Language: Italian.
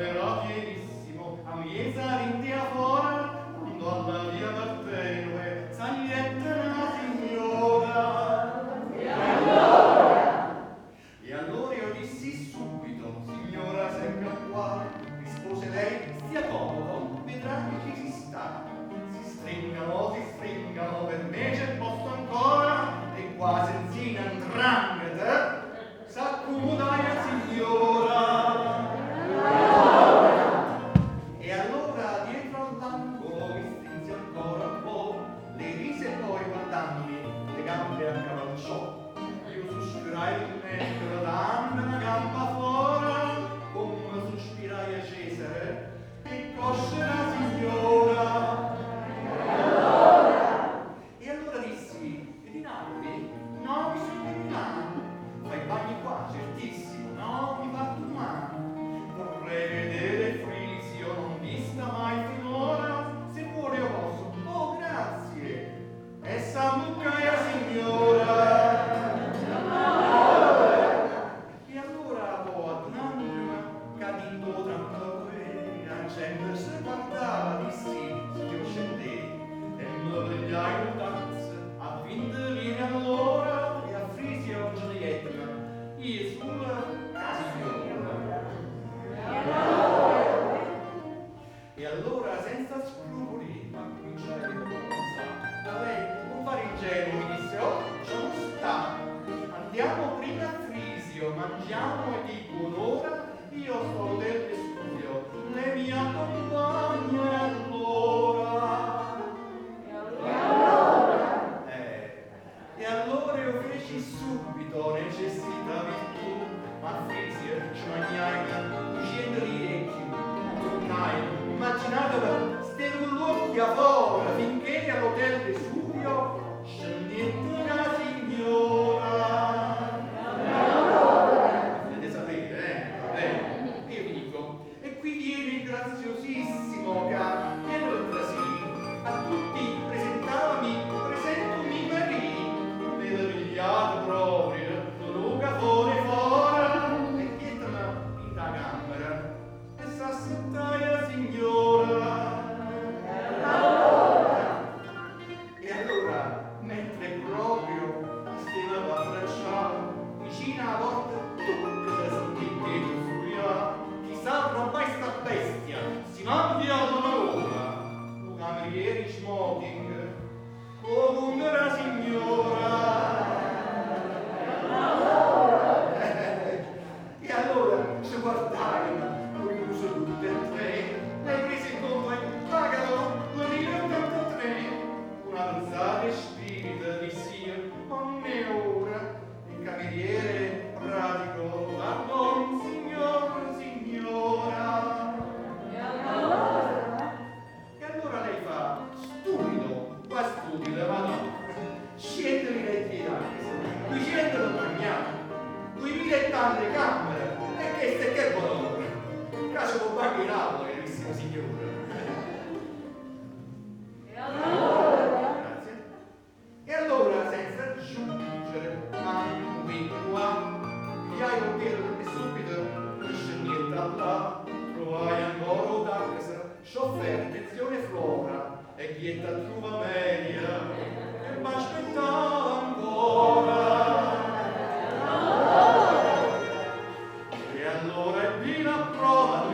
tornerò fierissimo a miesa rindia fuori quando alla via Martello saglietta la signora. E allora io dissi subito, signora secca qua, rispose lei, stia comodo, vedrà che ci si sta. Si stringano, per me c'è posto ancora, e qua senzina andrangheta, s'accomodai a signora. E allora dietro all'angolo mi strinse ancora un po', le rise poi guardandomi, le gambe accavalciò. Io sospirai il mento, dammi una gamba fuori, come sospirai a Cesare, e cosce la signora. E allora dissi, e di Napoli? No, mi sono di Milano. Fai bagni qua, certissimo, no, mi fa tu mano. Vorrei vedere il Frisio, non vista mai finora, se vuole io posso. Oh, grazie. E s'ammuccaia signora. E allora poi adunandomi, cadendo tra un po' e la gente se guardava, dissi, io scendei e me vegliai un tazzo, a fin di venire allora e a Frisio Giulietta, io sulla signora. E allora senza scrupoli cominciai a pensare, da lei non fare ingenuo, mi disse, oh, non sta, andiamo prima a Frisio, mangiamo e di buon'ora, io sto del studio, lei mi accompagna allora. E allora io feci subito necessità virtù, ma a Frisio ci mangiai una cucina di orecchi, tornai, immaginatevi, stevo l'occhio fuori finché all'hotel Vesuvio scendette una signora. Dovete sapere, io vi dico, e qui viene il graziosissimo che a tutti presentavami, presento Marie, meravigliato proprio, Luca fuori, e dietro in da camera, e s'assettai la signora. E allora, mentre proprio stava a abbracciare, vicina alla porta, tutte sentite furia, chissà ormai sta bestia, si mandi alla malora, un cameriere smoking, come la signora. E allora ci guardarono, curioso tutte e tre, lei prese il conto e pagano 2.083, una alzata spirito dissi io, onne ora, il cameriere pratico, pardon, signora. E allora lei fa, stupido, qua stupido, ma no, scendere i letti d'anche, qui scendono bagnato, 2000 e tante camere, e che valore? Caso con bagno in aula, carissima signora. Grazie. E allora, senza aggiungere, qui, qua, pigliai un telo e subito scendete là, trovai ancora un taxi, chauffeur, attenzione Flora, e chietta truva media, e m'aspettava ancora. E allora ebbi la prova